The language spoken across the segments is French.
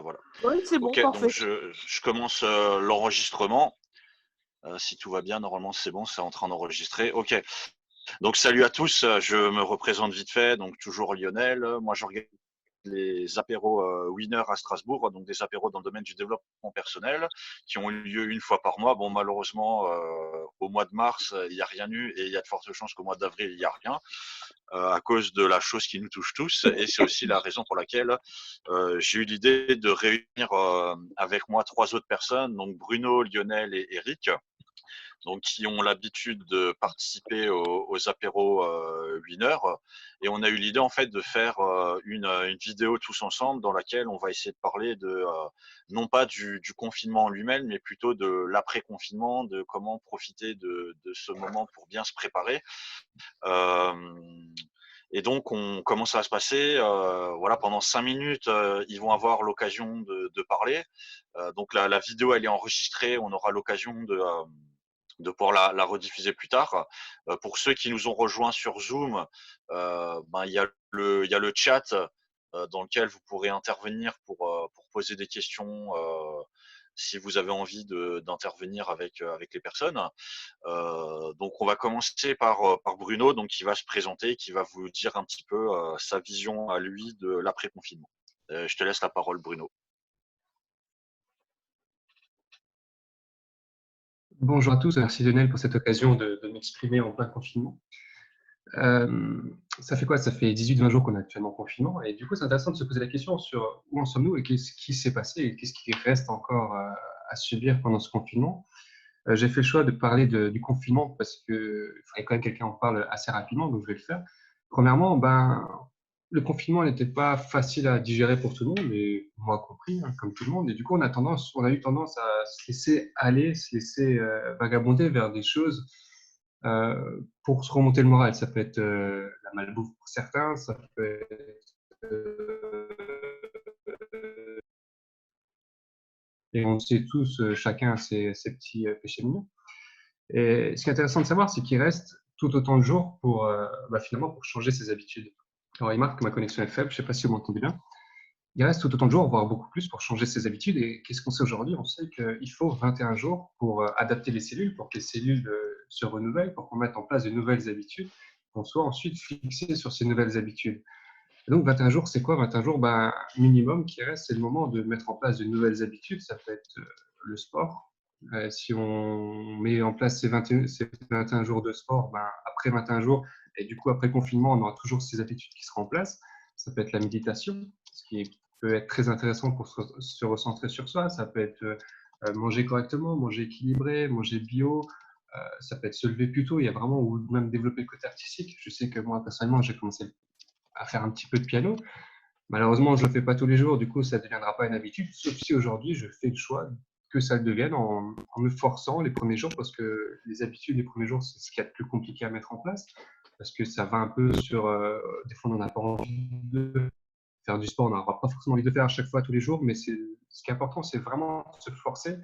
Voilà. Oui, c'est bon, Ok, donc parfait. je commence l'enregistrement. Si tout va bien, normalement c'est bon, c'est en train d'enregistrer. Ok. Donc salut à tous, je me représente vite fait, donc toujours Lionel. Moi j'organise les apéros Winner à Strasbourg, donc des apéros dans le domaine du développement personnel, qui ont eu lieu une fois par mois. Bon, malheureusement, au mois de mars, il n'y a rien eu, et il y a de fortes chances qu'au mois d'avril, il n'y a rien, à cause de la chose qui nous touche tous. Et c'est aussi la raison pour laquelle j'ai eu l'idée de réunir avec moi 3 autres personnes, donc Bruno, Lionel et Eric, donc qui ont l'habitude de participer aux apéros Winner. Et on a eu l'idée en fait de faire une vidéo tous ensemble dans laquelle on va essayer de parler de non pas du confinement en lui-même, mais plutôt de l'après-confinement, de comment profiter de ce moment pour bien se préparer. Et donc, comment ça va se passer? Voilà, pendant 5 minutes, ils vont avoir l'occasion de parler. Donc, la vidéo, elle est enregistrée. On aura l'occasion de pouvoir la rediffuser plus tard. Pour ceux qui nous ont rejoints sur Zoom, il y a le chat dans lequel vous pourrez intervenir pour poser des questions si vous avez envie d'intervenir avec les personnes. Donc on va commencer par Bruno, donc qui va se présenter, qui va vous dire un petit peu sa vision à lui de l'après-confinement. Je te laisse la parole, Bruno. Bonjour à tous, merci Lionel pour cette occasion de m'exprimer en plein confinement. Ça fait quoi? Ça fait 18-20 jours qu'on est actuellement en confinement et du coup c'est intéressant de se poser la question sur où en sommes-nous et qu'est-ce qui s'est passé et qu'est-ce qui reste encore à subir pendant ce confinement. J'ai fait le choix de parler du confinement parce qu'il fallait quand même que quelqu'un en parle assez rapidement, donc je vais le faire. Premièrement, le confinement n'était pas facile à digérer pour tout le monde, et moi compris, hein, comme tout le monde. Et du coup, on a eu tendance à se laisser aller, se laisser vagabonder vers des choses pour se remonter le moral. Ça peut être la malbouffe pour certains, ça peut être et on sait tous, chacun a ses petits péchés mignons. Et ce qui est intéressant de savoir, c'est qu'il reste tout autant de jours pour finalement pour changer ses habitudes. Alors, il marque que ma connexion est faible, je ne sais pas si vous m'entendez bien. Il reste tout autant de jours, voire beaucoup plus, pour changer ses habitudes. Et qu'est-ce qu'on sait aujourd'hui? On sait qu'il faut 21 jours pour adapter les cellules, pour que les cellules se renouvellent, pour qu'on mette en place de nouvelles habitudes, qu'on soit ensuite fixé sur ces nouvelles habitudes. Et donc, 21 jours, c'est quoi? 21 jours, minimum qui reste, c'est le moment de mettre en place de nouvelles habitudes. Ça peut être le sport. Si on met en place ces 21 jours de sport, après 21 jours, et du coup, après confinement, on aura toujours ces habitudes qui seront en place. Ça peut être la méditation, ce qui peut être très intéressant pour se recentrer sur soi. Ça peut être manger correctement, manger équilibré, manger bio. Ça peut être se lever plus tôt. Il y a vraiment, ou même développer le côté artistique. Je sais que moi, personnellement, j'ai commencé à faire un petit peu de piano. Malheureusement, je ne le fais pas tous les jours, du coup, ça ne deviendra pas une habitude, sauf si aujourd'hui, je fais le choix que ça le devienne en me forçant les premiers jours, parce que les habitudes, les premiers jours, c'est ce qu'il y a de plus compliqué à mettre en place, parce que ça va un peu sur… des fois, on n'a pas envie de faire du sport, on n'aura pas forcément envie de le faire à chaque fois, tous les jours, mais ce qui est important, c'est vraiment se forcer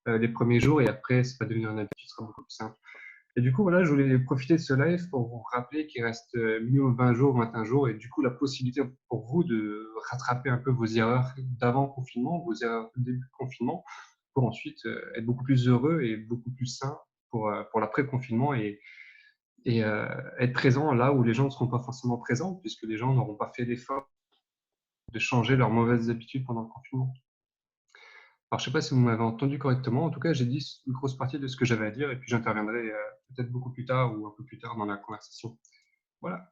les premiers jours, et après, ça va devenir une habitude, ce sera beaucoup plus simple. Et du coup, voilà, je voulais profiter de ce live pour vous rappeler qu'il reste minimum 20 jours, 21 jours, et du coup, la possibilité pour vous de rattraper un peu vos erreurs d'avant confinement, vos erreurs de début de confinement, pour ensuite être beaucoup plus heureux et beaucoup plus sain pour l'après-confinement et être présent là où les gens ne seront pas forcément présents, puisque les gens n'auront pas fait l'effort de changer leurs mauvaises habitudes pendant le confinement. Alors, je ne sais pas si vous m'avez entendu correctement. En tout cas, j'ai dit une grosse partie de ce que j'avais à dire et puis j'interviendrai peut-être beaucoup plus tard ou un peu plus tard dans la conversation. Voilà.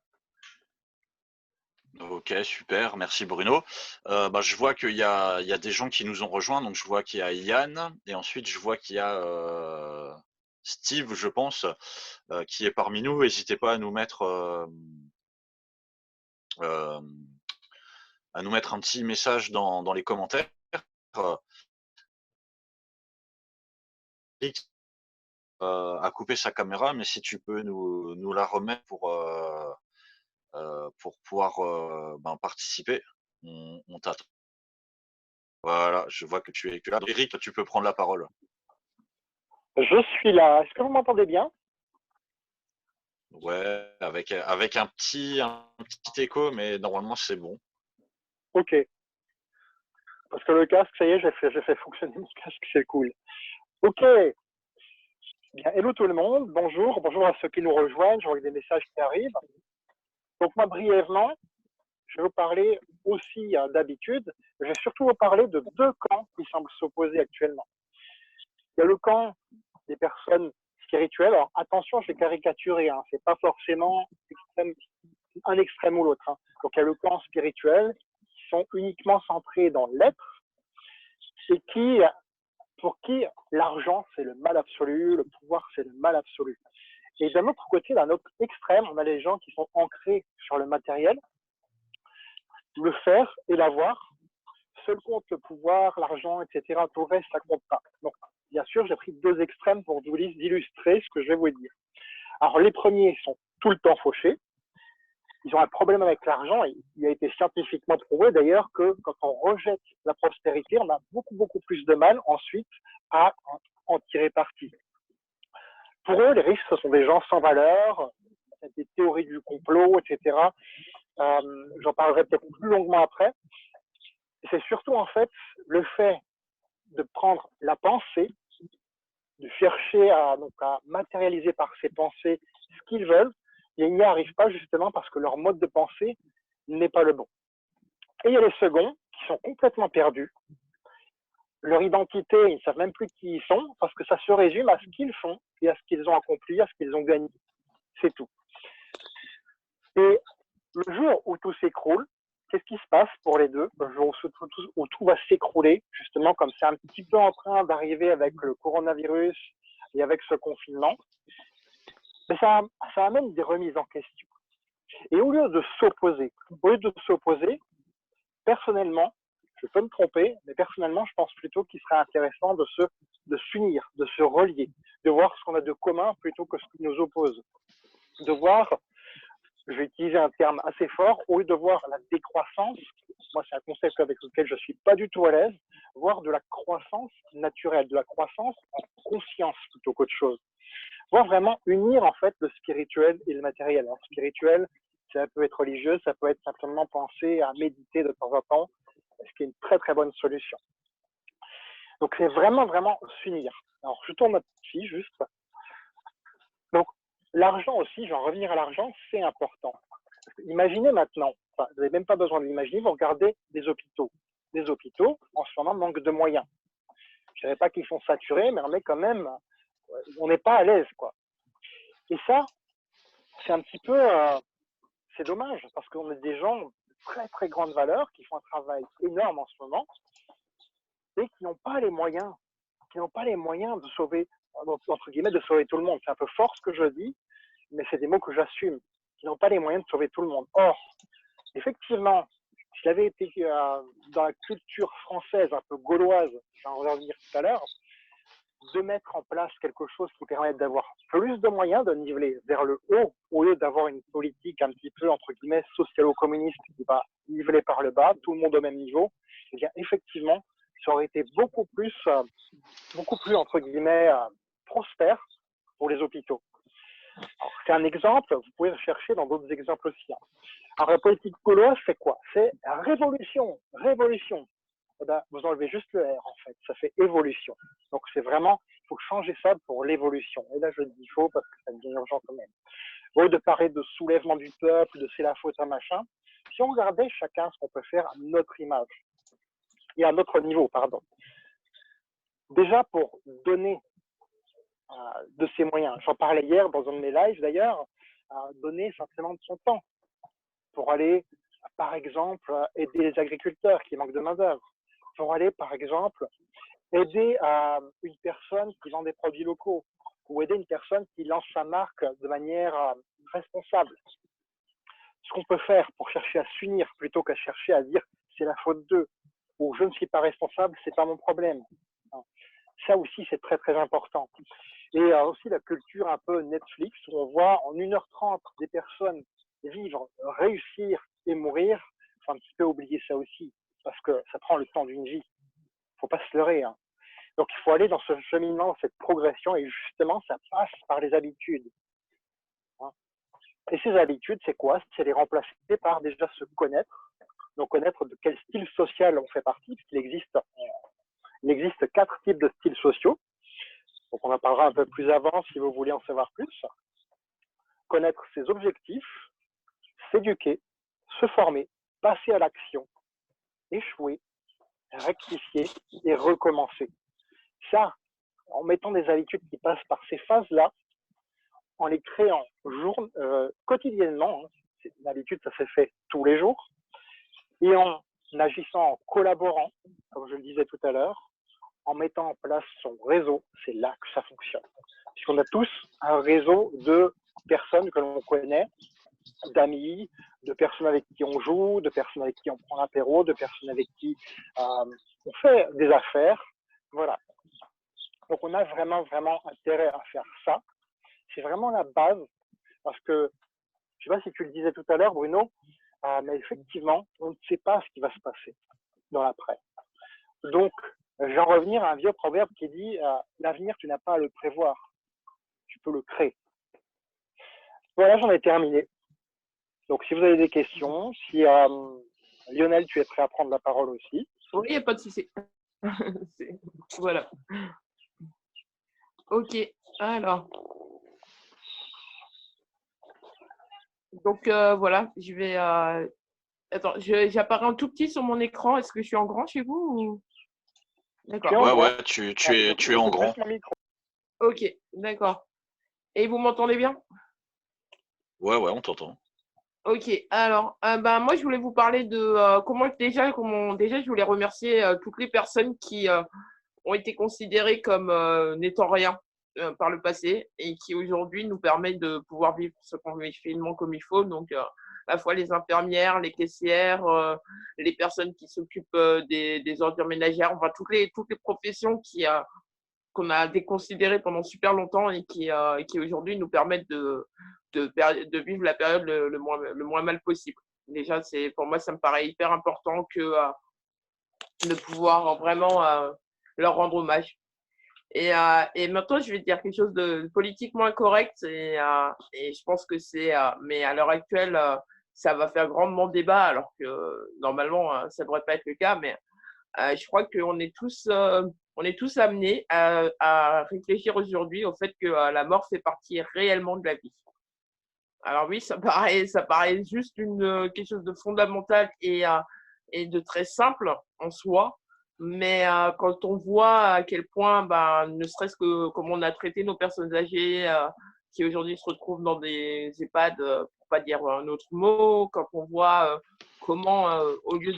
Ok, super, merci Bruno. Je vois qu'il y a des gens qui nous ont rejoints, donc je vois qu'il y a Yann, et ensuite je vois qu'il y a Steve, je pense, qui est parmi nous. N'hésitez pas euh, à nous mettre un petit message dans les commentaires. Euh, à couper sa caméra, mais si tu peux nous la remettre pour pouvoir participer, on t'attend. Voilà, je vois que tu es là. Eric, tu peux prendre la parole. Je suis là. Est-ce que vous m'entendez bien? Ouais, avec un petit écho, mais normalement c'est bon. Ok. Parce que le casque, ça y est, j'ai fait fonctionner mon casque, c'est cool. Ok. Bien, hello tout le monde, bonjour à ceux qui nous rejoignent, je vois des messages qui arrivent. Donc moi, brièvement, je vais vous parler aussi d'habitude, je vais surtout vous parler de deux camps qui semblent s'opposer actuellement. Il y a le camp des personnes spirituelles. Alors attention, je vais caricaturer, hein, c'est pas forcément un extrême ou l'autre. Hein. Donc il y a le camp spirituel qui sont uniquement centrés dans l'être et pour qui l'argent c'est le mal absolu, le pouvoir c'est le mal absolu. Et d'un autre côté, d'un autre extrême, on a les gens qui sont ancrés sur le matériel, le faire et l'avoir. Seul compte le pouvoir, l'argent, etc. Tout le reste, ça compte pas. Donc, bien sûr, j'ai pris deux extrêmes pour vous illustrer ce que je vais vous dire. Alors, les premiers sont tout le temps fauchés. Ils ont un problème avec l'argent. Il a été scientifiquement prouvé d'ailleurs que quand on rejette la prospérité, on a beaucoup plus de mal ensuite à en tirer parti. Pour eux, les riches, ce sont des gens sans valeur, des théories du complot, etc. J'en parlerai peut-être plus longuement après. C'est surtout en fait le fait de prendre la pensée, de chercher à matérialiser par ses pensées ce qu'ils veulent, et ils n'y arrivent pas justement parce que leur mode de pensée n'est pas le bon. Et il y a les seconds qui sont complètement perdus. Leur identité, ils ne savent même plus qui ils sont parce que ça se résume à ce qu'ils font et à ce qu'ils ont accompli, à ce qu'ils ont gagné. C'est tout. Et le jour où tout s'écroule, qu'est-ce qui se passe pour les deux? Le jour où tout va s'écrouler, justement comme c'est un petit peu en train d'arriver avec le coronavirus et avec ce confinement, mais ça amène des remises en question. Et au lieu de s'opposer, personnellement, je peux me tromper, mais personnellement, je pense plutôt qu'il serait intéressant de s'unir, de se relier, de voir ce qu'on a de commun plutôt que ce qui nous oppose. De voir, je vais utiliser un terme assez fort, au lieu de voir la décroissance, moi c'est un concept avec lequel je ne suis pas du tout à l'aise, voir de la croissance naturelle, de la croissance en conscience plutôt qu'autre chose. Voir vraiment unir en fait le spirituel et le matériel. Alors spirituel, ça peut être religieux, ça peut être simplement penser à méditer de temps en temps, ce qui est une très bonne solution. Donc c'est vraiment s'unir. Alors je tourne ma petite fiche juste. Donc l'argent aussi, je vais en revenir à l'argent, c'est important. Imaginez maintenant, enfin, vous n'avez même pas besoin de l'imaginer, vous regardez des hôpitaux. Des hôpitaux, en ce moment, manquent de moyens. Je ne dirais pas qu'ils sont saturés, mais on est quand même, on n'est pas à l'aise, quoi. Et ça, c'est un petit peu, c'est dommage, parce qu'on a des gens de très grande valeur, qui font un travail énorme en ce moment, et qui n'ont pas les moyens, de sauver, entre guillemets, de sauver tout le monde. C'est un peu fort ce que je dis, mais c'est des mots que j'assume, qui n'ont pas les moyens de sauver tout le monde. Or, effectivement, s'il avait été dans la culture française, un peu gauloise, j'en revenir tout à l'heure, de mettre en place quelque chose qui permette d'avoir plus de moyens, de niveler vers le haut, au lieu d'avoir une politique un petit peu, entre guillemets, socialo-communiste qui va niveler par le bas, tout le monde au même niveau, eh bien, effectivement, ça aurait été beaucoup plus, entre guillemets, prospère pour les hôpitaux. C'est un exemple, vous pouvez chercher dans d'autres exemples aussi. Alors, la politique gauloise, c'est quoi? C'est révolution. Vous enlevez juste le R, en fait. Ça fait évolution. Donc, c'est vraiment, il faut changer ça pour l'évolution. Et là, je dis faux parce que ça devient urgent quand même. Au lieu de parler de soulèvement du peuple, de c'est la faute à machin, si on regardait chacun ce qu'on peut faire à notre image et à notre niveau, pardon. Déjà, pour donner de ses moyens. J'en parlais hier dans un de mes lives d'ailleurs, donner simplement de son temps pour aller, par exemple, aider les agriculteurs qui manquent de main-d'œuvre, pour aller, par exemple, aider une personne qui vend des produits locaux ou aider une personne qui lance sa marque de manière responsable. Ce qu'on peut faire pour chercher à s'unir plutôt qu'à chercher à dire c'est la faute d'eux ou je ne suis pas responsable, c'est pas mon problème. Ça aussi, c'est très important. Et aussi la culture un peu Netflix, où on voit en 1h30 des personnes vivre, réussir et mourir. Il faut un petit peu oublier ça aussi, parce que ça prend le temps d'une vie. Il ne faut pas se leurrer. Hein. Donc, il faut aller dans ce cheminement, cette progression, et justement, ça passe par les habitudes. Hein. Et ces habitudes, c'est quoi? C'est les remplacer par déjà se connaître, donc connaître de quel style social on fait partie, puisqu'il existe 4 types de styles sociaux. Donc on en parlera un peu plus avant si vous voulez en savoir plus. Connaître ses objectifs, s'éduquer, se former, passer à l'action, échouer, rectifier et recommencer. Ça, en mettant des habitudes qui passent par ces phases-là, en les créant quotidiennement, une habitude, ça s'est fait tous les jours, et en agissant, en collaborant, comme je le disais tout à l'heure, en mettant en place son réseau, c'est là que ça fonctionne. Puisqu'on a tous un réseau de personnes que l'on connaît, d'amis, de personnes avec qui on joue, de personnes avec qui on prend l'apéro, de personnes avec qui on fait des affaires. Voilà. Donc, on a vraiment, vraiment intérêt à faire ça. C'est vraiment la base parce que, je ne sais pas si tu le disais tout à l'heure, Bruno, mais effectivement, on ne sait pas ce qui va se passer dans l'après. Donc, je vais en revenir à un vieux proverbe qui dit l'avenir, tu n'as pas à le prévoir, tu peux le créer. Voilà, j'en ai terminé. Donc, si vous avez des questions, si Lionel, tu es prêt à prendre la parole aussi. Oui, il n'y a pas de souci. Voilà. Ok, alors. Donc, voilà, je vais… Attends, j'apparais en tout petit sur mon écran. Est-ce que je suis en grand chez vous ou… D'accord. Ouais, tu es en grand. Ok, d'accord. Et vous m'entendez bien? Ouais, on t'entend. Ok, alors, moi, je voulais vous parler de comment déjà, je voulais remercier toutes les personnes qui ont été considérées comme n'étant rien par le passé et qui aujourd'hui nous permettent de pouvoir vivre ce confinement comme il faut. Donc, à la fois les infirmières, les caissières, les personnes qui s'occupent des ordures ménagères, enfin toutes les professions qu'on a déconsidérées pendant super longtemps et qui aujourd'hui nous permettent de vivre la période le moins mal possible. Déjà, pour moi, ça me paraît hyper important de pouvoir vraiment leur rendre hommage. Et maintenant, je vais dire quelque chose de politiquement incorrect et je pense que mais à l'heure actuelle, ça va faire grandement débat alors que normalement, ça ne devrait pas être le cas. Mais je crois qu'on est tous amenés à réfléchir aujourd'hui au fait que la mort fait partie réellement de la vie. Alors oui, ça paraît juste quelque chose de fondamental et de très simple en soi. Mais quand on voit à quel point, ne serait-ce que comme on a traité nos personnes âgées qui aujourd'hui se retrouvent dans des EHPAD, pour pas dire un autre mot, quand on voit comment, au lieu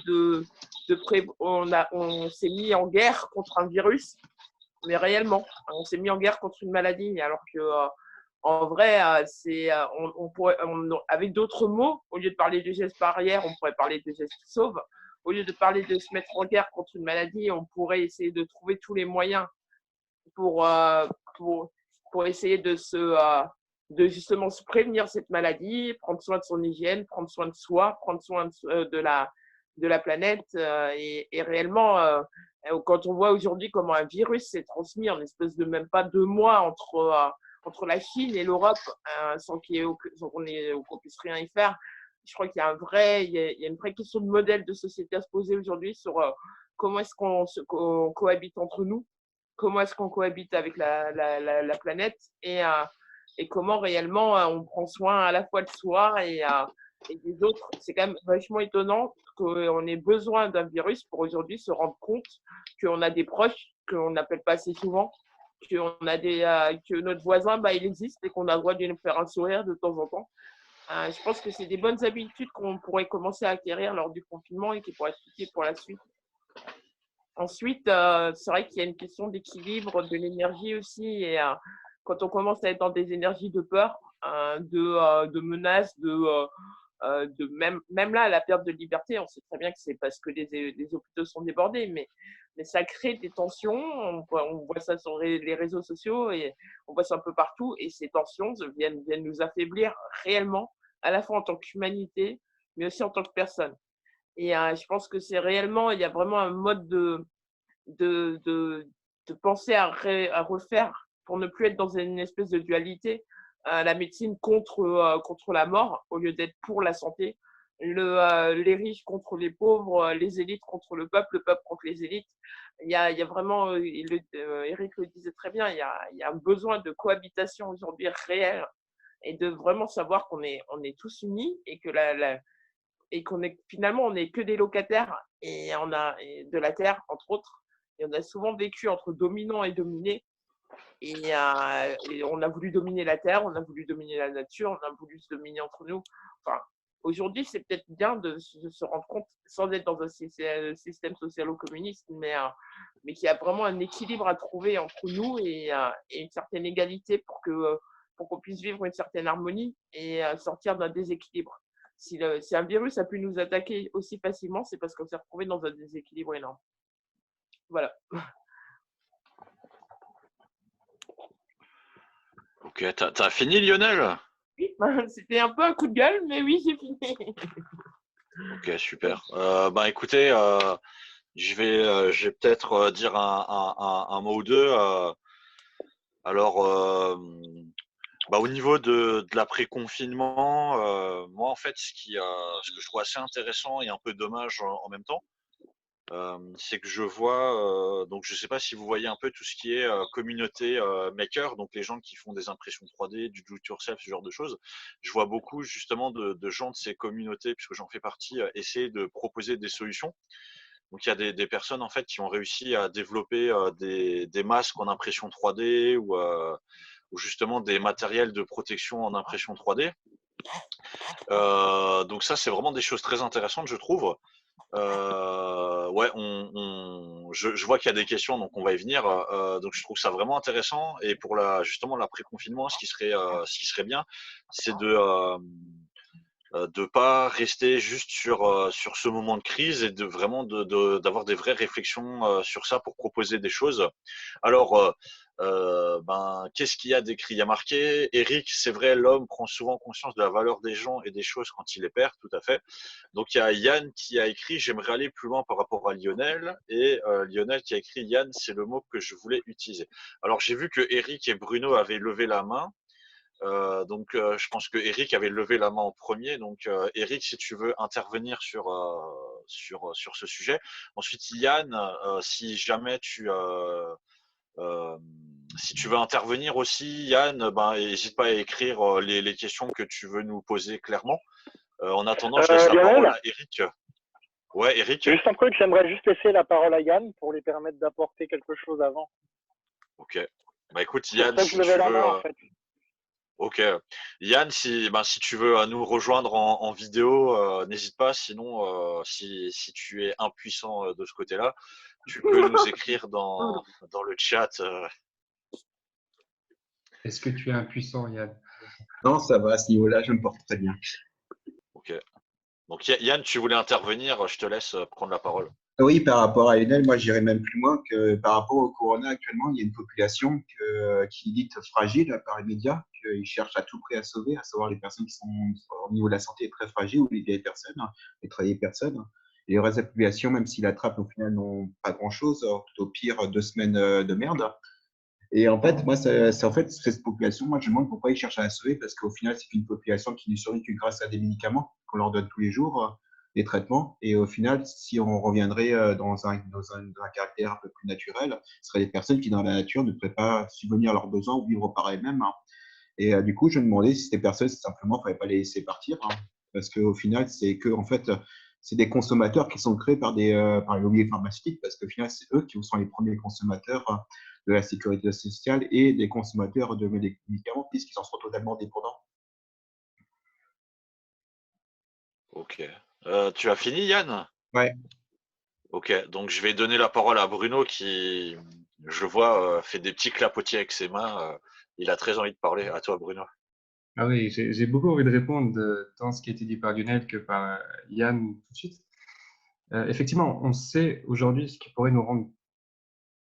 on s'est mis en guerre contre un virus, mais réellement, on s'est mis en guerre contre une maladie, alors que en vrai, avec d'autres mots, au lieu de parler de gestes barrières, on pourrait parler de gestes qui sauvent. Au lieu de parler de se mettre en guerre contre une maladie, on pourrait essayer de trouver tous les moyens pour essayer de justement se prévenir cette maladie, prendre soin de son hygiène, prendre soin de soi, prendre soin de la planète. Et réellement, quand on voit aujourd'hui comment un virus s'est transmis en espèce de même pas 2 mois entre la Chine et l'Europe, sans qu'on puisse rien y faire. Je crois qu'il y a une vraie question de modèle de société à se poser aujourd'hui sur comment est-ce qu'on cohabite entre nous, comment est-ce qu'on cohabite avec la planète et comment réellement on prend soin à la fois de soi et des autres. C'est quand même vachement étonnant qu'on ait besoin d'un virus pour aujourd'hui se rendre compte qu'on a des proches qu'on n'appelle pas assez souvent, que notre voisin, il existe et qu'on a le droit de lui faire un sourire de temps en temps. Je pense que c'est des bonnes habitudes qu'on pourrait commencer à acquérir lors du confinement et qui pourraient être utiles pour la suite. Ensuite, c'est vrai qu'il y a une question d'équilibre de l'énergie aussi. Et quand on commence à être dans des énergies de peur, de menaces, même là, la perte de liberté, on sait très bien que c'est parce que les hôpitaux sont débordés, mais ça crée des tensions. On voit ça sur les réseaux sociaux et on voit ça un peu partout. Et ces tensions viennent nous affaiblir réellement, à la fois en tant qu'humanité, mais aussi en tant que personne. Et je pense que il y a vraiment un mode de penser à refaire pour ne plus être dans une espèce de dualité. La médecine contre la mort au lieu d'être pour la santé. les riches contre les pauvres, les élites contre le peuple contre les élites. Il y a vraiment, Eric le disait très bien, il y a un besoin de cohabitation aujourd'hui réel et de vraiment savoir on est tous unis et que et qu'on est finalement on n'est que des locataires et de la terre entre autres. Et on a souvent vécu entre dominants et dominés. Et on a voulu dominer la terre, on a voulu dominer la nature, on a voulu se dominer entre nous. Enfin, aujourd'hui, c'est peut-être bien de se rendre compte, sans être dans un système socialo-communiste, mais qu'il y a vraiment un équilibre à trouver entre nous et une certaine égalité pour qu'on puisse vivre une certaine harmonie et sortir d'un déséquilibre. Si un virus a pu nous attaquer aussi facilement, c'est parce qu'on s'est retrouvé dans un déséquilibre énorme. Voilà. Ok, t'as fini, Lionel? Oui, c'était un peu un coup de gueule, mais oui, j'ai fini. Ok, super. Écoutez, je vais peut-être dire un mot ou deux. Alors, au niveau de l'après-confinement, moi, en fait, ce que je trouve assez intéressant et un peu dommage en même temps, c'est que je vois, donc je ne sais pas si vous voyez un peu tout ce qui est communauté maker, donc les gens qui font des impressions 3D, du do-it-yourself, ce genre de choses. Je vois beaucoup justement de gens de ces communautés, puisque j'en fais partie, essayer de proposer des solutions. Donc il y a des personnes en fait qui ont réussi à développer des masques en impression 3D ou justement des matériels de protection en impression 3D. Donc ça c'est vraiment des choses très intéressantes je trouve. Ouais, je vois qu'il y a des questions, donc on va y venir. Donc je trouve ça vraiment intéressant. Et pour justement l'après-confinement, ce qui serait bien, c'est de pas rester juste sur ce moment de crise et de vraiment d'avoir des vraies réflexions sur ça pour proposer des choses. Alors, qu'est-ce qu'il y a d'écrit? Il y a marqué, Eric, c'est vrai, l'homme prend souvent conscience de la valeur des gens et des choses quand il les perd, tout à fait. Donc il y a Yann qui a écrit, j'aimerais aller plus loin par rapport à Lionel, et Lionel qui a écrit, Yann, c'est le mot que je voulais utiliser. Alors j'ai vu que Eric et Bruno avaient levé la main. Je pense que Eric avait levé la main en premier. Donc, Eric, si tu veux intervenir sur ce sujet. Ensuite, Yann, si jamais si tu veux intervenir aussi, Yann, n'hésite pas à écrire les questions que tu veux nous poser clairement. En attendant, je laisse la parole à Eric. Ouais, Eric. Juste un truc, j'aimerais juste laisser la parole à Yann pour lui permettre d'apporter quelque chose avant. Ok. Écoute, Yann, si tu veux. En fait. Ok. Yann, si tu veux nous rejoindre en vidéo, n'hésite pas. Sinon, si tu es impuissant de ce côté-là, tu peux nous écrire dans le chat. Est-ce que tu es impuissant, Yann? Non, ça va, à ce niveau-là, je me porte très bien. Ok. Donc Yann, tu voulais intervenir, je te laisse prendre la parole. Oui, par rapport à Lionel, moi j'irais même plus loin que par rapport au corona actuellement, il y a une population qui est dite fragile par les médias, qu'ils cherchent à tout prix à sauver, à savoir les personnes qui sont au niveau de la santé très fragiles ou les vieilles personnes, les travaillées personnes. Et le reste de la population, même s'ils l'attrapent, au final n'ont pas grand-chose, tout au pire 2 semaines de merde. Et en fait, moi, en fait, cette population, moi je me demande pourquoi ils cherchent à la sauver, parce qu'au final, c'est une population qui ne survit que grâce à des médicaments qu'on leur donne tous les jours, des traitements. Et au final, si on reviendrait dans un caractère un peu plus naturel, ce seraient des personnes qui, dans la nature, ne pourraient pas subvenir à leurs besoins ou vivre par elles-mêmes. Et du coup, je me demandais si ces personnes, simplement, il ne fallait pas les laisser partir. Parce qu'au final, en fait, c'est des consommateurs qui sont créés par les lobbies pharmaceutiques, parce qu'au final, c'est eux qui sont les premiers consommateurs de la sécurité sociale et des consommateurs de médicaments, puisqu'ils en sont totalement dépendants. Ok. Tu as fini, Yann? Ouais. Ok, donc je vais donner la parole à Bruno qui, je vois, fait des petits clapotis avec ses mains. Il a très envie de parler. À toi, Bruno. Ah oui, j'ai beaucoup envie de répondre tant ce qui a été dit par Lionel que par Yann tout de suite. Effectivement, on sait aujourd'hui ce qui pourrait nous rendre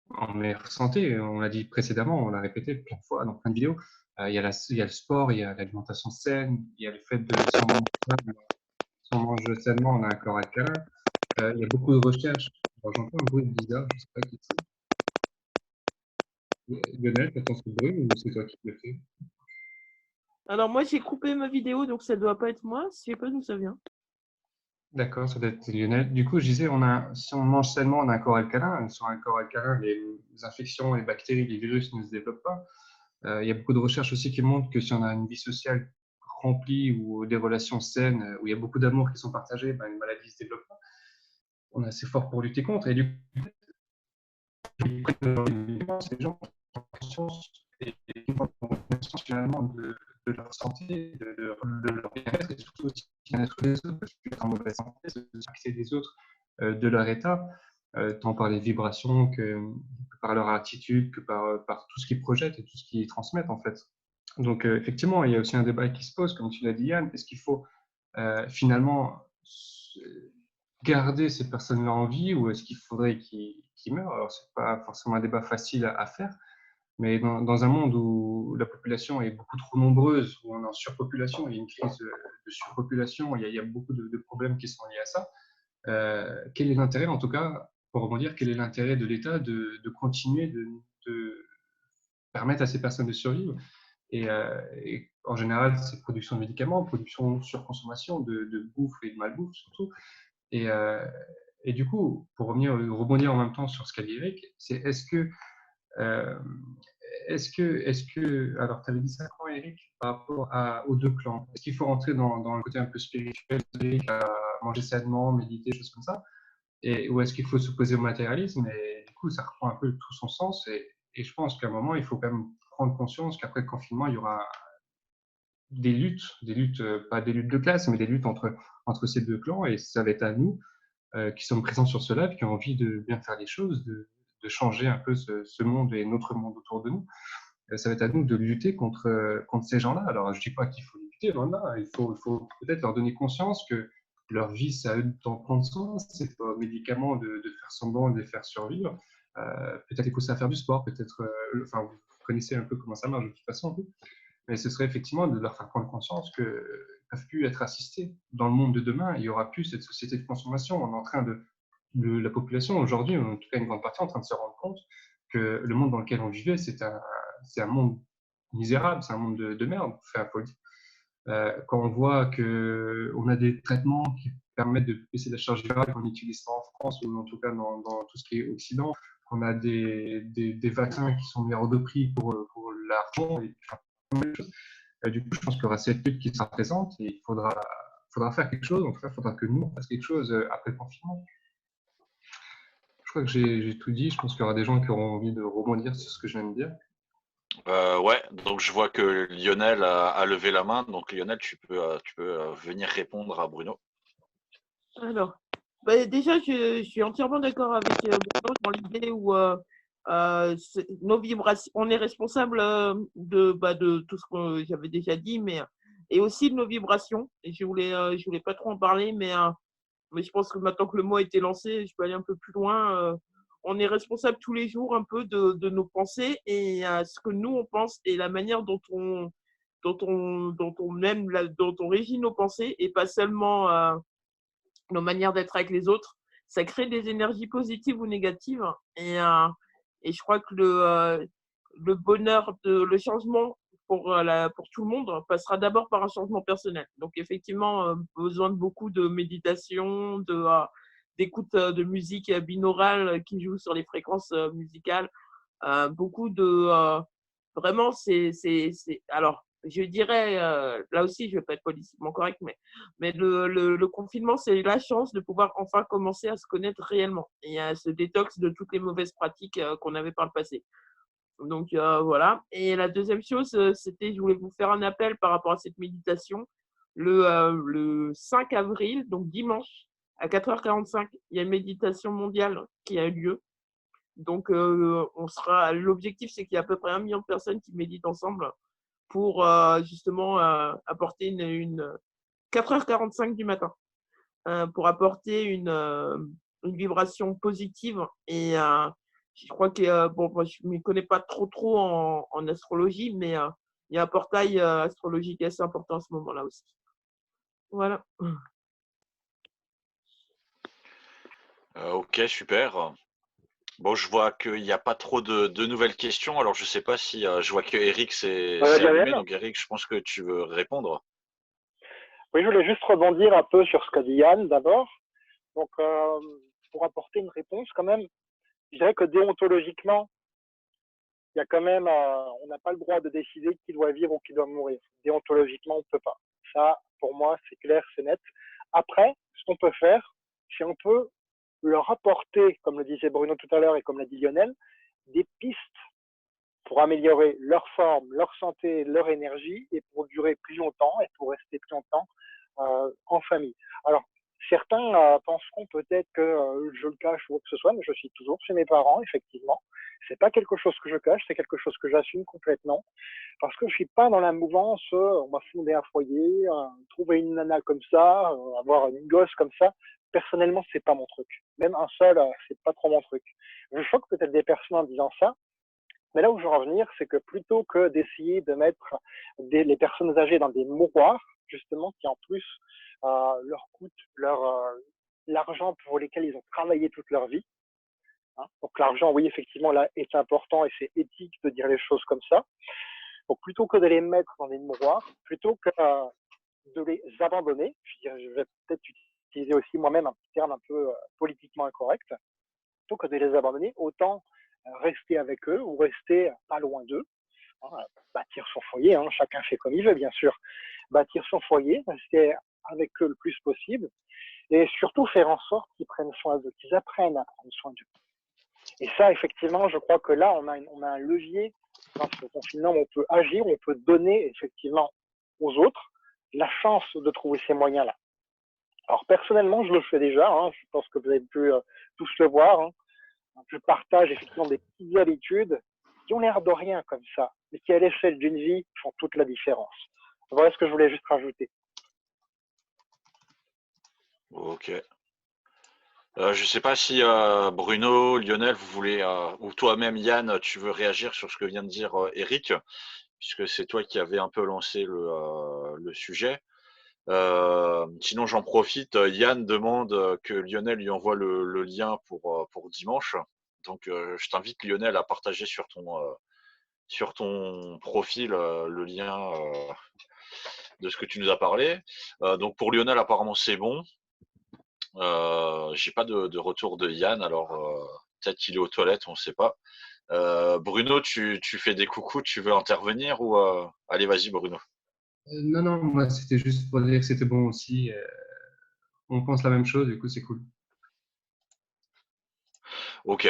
en meilleure santé. On l'a dit précédemment, on l'a répété plein de fois dans plein de vidéos. Il y a le sport, il y a l'alimentation saine, il y a le fait de si on mange sainement, on a un corps alcalin. Il y a beaucoup de recherches. J'entends un bruit bizarre, je ne sais pas qui c'est. Lionel, tu entends ce bruit ou c'est toi qui le fais? Alors moi j'ai coupé ma vidéo donc ça doit pas être moi, je sais pas d'où ça vient. D'accord, ça doit être Lionel. Du coup, je disais, si on mange sainement, on a un corps alcalin. Sur un corps alcalin, les infections, les bactéries, les virus ne se développent pas. Il y a beaucoup de recherches aussi qui montrent que si on a une vie sociale remplie ou des relations saines, où il y a beaucoup d'amour qui sont partagés, ben, une maladie ne se développe pas. On est assez fort pour lutter contre. Et du coup, ces gens ont conscience et qui ont conscience finalement de leur santé, de leur bien-être et surtout aussi du bien-être des autres, parce qu'être en mauvaise santé, c'est s'occuper des autres, de leur état, tant par les vibrations que par leur attitude, que par tout ce qu'ils projettent et tout ce qu'ils transmettent en fait. Donc effectivement, il y a aussi un débat qui se pose, comme tu l'as dit Yann, est-ce qu'il faut finalement garder ces personnes-là en vie ou est-ce qu'il faudrait qu'ils meurent? Alors, ce n'est pas forcément un débat facile à faire, mais dans un monde où la population est beaucoup trop nombreuse, où on est en surpopulation, il y a une crise de surpopulation, il y a beaucoup de problèmes qui sont liés à ça. Quel est l'intérêt, en tout cas, pour rebondir, quel est l'intérêt de l'État de continuer de permettre à ces personnes de survivre et en général, c'est production de médicaments, production, surconsommation de bouffe et de malbouffe surtout. Et, euh, et du coup, pour rebondir en même temps sur ce qu'a dit Eric, c'est euh, alors tu avais dit ça quand Eric, par rapport aux deux clans, est-ce qu'il faut rentrer dans le côté un peu spirituel, Eric, à manger sainement, méditer, choses comme ça, ou est-ce qu'il faut s'opposer au matérialisme? Et du coup, ça reprend un peu tout son sens. Et je pense qu'à un moment, il faut quand même prendre conscience qu'après le confinement, il y aura des luttes, pas des luttes de classe, mais des luttes entre ces deux clans. Et ça va être à nous, qui sommes présents sur ce live, qui ont envie de bien faire les choses, de changer un peu ce monde et notre monde autour de nous. Ça va être à nous de lutter contre ces gens-là. Alors, je ne dis pas qu'il faut lutter, voilà. Il faut peut-être leur donner conscience que leur vie, c'est à eux d'en prendre soin. C'est pas aux médicaments de faire semblant de les faire survivre. Peut-être il faut ça faire du sport, peut-être. Enfin, vous connaissez un peu comment ça marche de toute façon. Mais ce serait effectivement de leur faire prendre conscience qu'ils ne peuvent plus être assistés. Dans le monde de demain, il n'y aura plus cette société de consommation. On est en train la population aujourd'hui, en tout cas une grande partie, est en train de se rendre compte que le monde dans lequel on vivait, c'est un monde misérable, c'est un monde de merde, enfin, faut le dire. Quand on voit qu'on a des traitements qui permettent de baisser la charge virale, qu'on utilise ça en France ou en tout cas dans tout ce qui est Occident, qu'on a des vaccins qui sont mis hors de prix pour l'argent, et du coup, je pense qu'il y aura cette lutte qui sera présente et il faudra faire quelque chose. En tout cas, il faudra que nous, on fasse quelque chose après le confinement. Je crois que j'ai tout dit. Je pense qu'il y aura des gens qui auront envie de rebondir sur ce que je viens de dire. Ouais, donc je vois que Lionel a levé la main. Donc Lionel, tu peux venir répondre à Bruno. Alors, déjà, je suis entièrement d'accord avec Bruno dans l'idée où nos vibrations, on est responsable de tout ce que j'avais déjà dit, et aussi de nos vibrations. Et je voulais pas trop en parler, mais je pense que maintenant que le mot a été lancé, je peux aller un peu plus loin. On est responsable tous les jours un peu de nos pensées et ce que nous on pense et la manière dont on régit nos pensées et pas seulement nos manières d'être avec les autres. Ça crée des énergies positives ou négatives et je crois que le bonheur, le changement pour tout le monde passera d'abord par un changement personnel. Donc effectivement, besoin de beaucoup de méditation, d'écoute de musique binaurale qui joue sur les fréquences musicales. Beaucoup vraiment, alors, je dirais, là aussi, je ne vais pas être politiquement correct, mais le confinement, c'est la chance de pouvoir enfin commencer à se connaître réellement et à se détox de toutes les mauvaises pratiques qu'on avait par le passé. Donc voilà. Et la deuxième chose, c'était, je voulais vous faire un appel par rapport à cette méditation. Le 5 avril, donc dimanche, à 4h45, il y a une méditation mondiale qui a eu lieu. Donc l'objectif, c'est qu'il y a à peu près 1 million de personnes qui méditent ensemble pour justement apporter 4h45 du matin, pour apporter une vibration positive et je crois que, bon, moi, je ne m'y connais pas trop en astrologie, mais il y a un portail astrologique assez important à ce moment-là aussi. Voilà. Ok, super. Bon, je vois qu'il n'y a pas trop de nouvelles questions. Alors, je ne sais pas si je vois que Eric s'est allumé. Donc, Eric, je pense que tu veux répondre. Oui, je voulais juste rebondir un peu sur ce qu'a dit Yann d'abord. Donc, pour apporter une réponse quand même, je dirais que déontologiquement, il y a quand même, on n'a pas le droit de décider qui doit vivre ou qui doit mourir. Déontologiquement, on ne peut pas. Ça, pour moi, c'est clair, c'est net. Après, ce qu'on peut faire, c'est on peut leur apporter, comme le disait Bruno tout à l'heure et comme l'a dit Lionel, des pistes pour améliorer leur forme, leur santé, leur énergie et pour durer plus longtemps et pour rester plus longtemps en famille. Alors, certains penseront peut-être que je le cache ou quoi que ce soit, mais je suis toujours chez mes parents, effectivement. C'est pas quelque chose que je cache, c'est quelque chose que j'assume complètement parce que je suis pas dans la mouvance, on va fonder un foyer, trouver une nana comme ça, avoir une gosse comme ça. Personnellement, c'est pas mon truc. Même un seul, c'est pas trop mon truc. Je choque peut-être des personnes en disant ça, mais là où je veux en venir, c'est que plutôt que d'essayer de mettre les personnes âgées dans des mouroirs, justement, qui en plus leur coûtent l'argent pour lesquels ils ont travaillé toute leur vie. Hein. Donc l'argent, oui, effectivement, là, est important et c'est éthique de dire les choses comme ça. Donc plutôt que de les mettre dans des mouroirs, plutôt que de les abandonner, je vais peut-être utiliser aussi moi-même un terme un peu politiquement incorrect, plutôt que de les abandonner, autant rester avec eux ou rester pas loin d'eux, hein, bâtir son foyer, hein, chacun fait comme il veut bien sûr, bâtir son foyer, rester avec eux le plus possible et surtout faire en sorte qu'ils prennent soin d'eux, qu'ils apprennent à prendre soin d'eux. Et ça, effectivement, je crois que là, on a un levier dans ce confinement où on peut agir, où on peut donner effectivement aux autres la chance de trouver ces moyens-là. Alors personnellement, je le fais déjà, hein, je pense que vous avez pu tous le voir, hein. Je partage effectivement des petites habitudes qui ont l'air de rien comme ça, mais qui à l'échelle d'une vie font toute la différence. Voilà ce que je voulais juste rajouter. Ok. Je sais pas si Bruno, Lionel, vous voulez, ou toi-même Yann, tu veux réagir sur ce que vient de dire Eric, puisque c'est toi qui avais un peu lancé le sujet. Sinon, j'en profite. Yann demande que Lionel lui envoie le lien pour dimanche. Donc, je t'invite Lionel à partager sur ton profil le lien de ce que tu nous as parlé. Donc, pour Lionel, apparemment, c'est bon. J'ai pas de retour de Yann, alors peut-être qu'il est aux toilettes, on ne sait pas. Bruno, tu fais des coucous, tu veux intervenir ou allez, vas-y, Bruno. Non, non, moi c'était juste pour dire que c'était bon aussi. On pense la même chose, du coup c'est cool. Ok.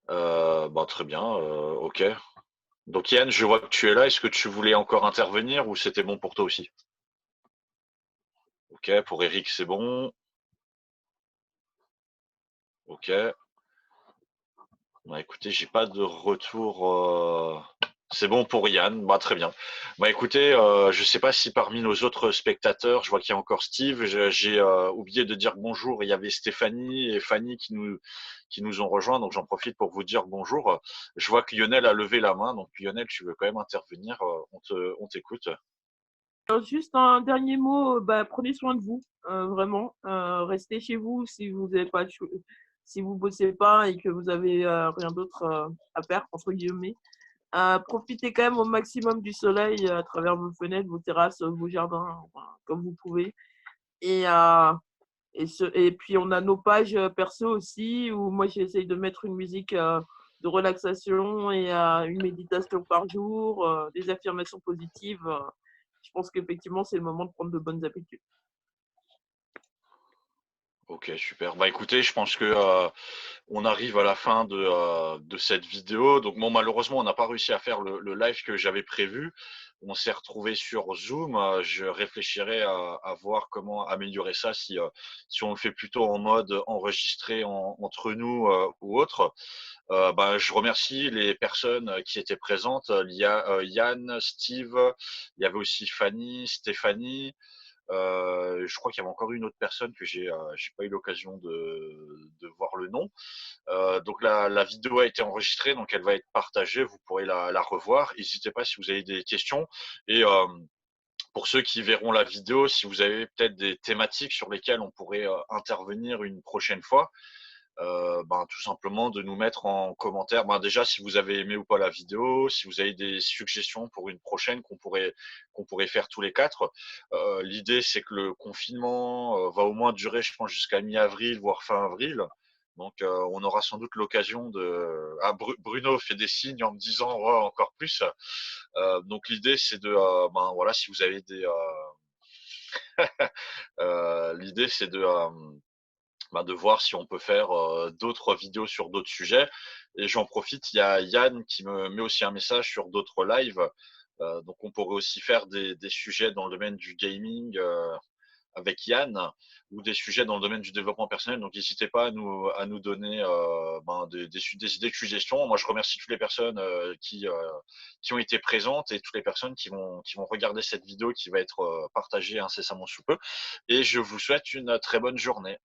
Bah, très bien. Ok. Donc Yann, je vois que tu es là. Est-ce que tu voulais encore intervenir ou c'était bon pour toi aussi? Ok. Pour Eric, c'est bon. Ok. Bah, écoutez, j'ai pas de retour. C'est bon pour Yann. Bah, très bien. Bah, écoutez, je sais pas si parmi nos autres spectateurs, je vois qu'il y a encore Steve. J'ai oublié de dire bonjour. Il y avait Stéphanie et Fanny qui nous ont rejoints. Donc j'en profite pour vous dire bonjour. Je vois que Lionel a levé la main. Donc Lionel, tu veux quand même intervenir. On t'écoute. Alors, juste un dernier mot, prenez soin de vous, vraiment. Restez chez vous si vous n'avez pas, si vous bossez pas et que vous avez rien d'autre à faire entre guillemets. Profitez quand même au maximum du soleil à travers vos fenêtres, vos terrasses, vos jardins, enfin, comme vous pouvez. Et, et puis on a nos pages perso aussi où moi j'essaye de mettre une musique de relaxation et une méditation par jour, des affirmations positives. Je pense qu'effectivement c'est le moment de prendre de bonnes habitudes. Ok, super. Bah écoutez, je pense que on arrive à la fin de cette vidéo. Donc bon, malheureusement, on n'a pas réussi à faire le live que j'avais prévu. On s'est retrouvé sur Zoom. Je réfléchirai à voir comment améliorer ça si on le fait plutôt en mode enregistré entre nous ou autre. Bah, je remercie les personnes qui étaient présentes. Il y a Yann, Steve, il y avait aussi Fanny, Stéphanie. Je crois qu'il y avait encore une autre personne que j'ai pas eu l'occasion de voir le nom. Donc la vidéo a été enregistrée, donc elle va être partagée. Vous pourrez la revoir. N'hésitez pas si vous avez des questions. Et pour ceux qui verront la vidéo, si vous avez peut-être des thématiques sur lesquelles on pourrait intervenir une prochaine fois, tout simplement de nous mettre en commentaire, déjà si vous avez aimé ou pas la vidéo, si vous avez des suggestions pour une prochaine qu'on pourrait faire tous les quatre. L'idée c'est que le confinement va au moins durer, je pense, jusqu'à mi-avril, voire fin avril. Donc on aura sans doute l'occasion de… Ah, Bruno fait des signes en me disant ouais, encore plus. Donc l'idée c'est de… voilà, si vous avez des… l'idée c'est de voir si on peut faire d'autres vidéos sur d'autres sujets. Et j'en profite, il y a Yann qui me met aussi un message sur d'autres lives. Donc on pourrait aussi faire des sujets dans le domaine du gaming avec Yann, ou des sujets dans le domaine du développement personnel. Donc n'hésitez pas à nous donner des idées de suggestions. Moi je remercie toutes les personnes qui ont été présentes et toutes les personnes qui vont regarder cette vidéo qui va être partagée incessamment sous peu. Et je vous souhaite une très bonne journée.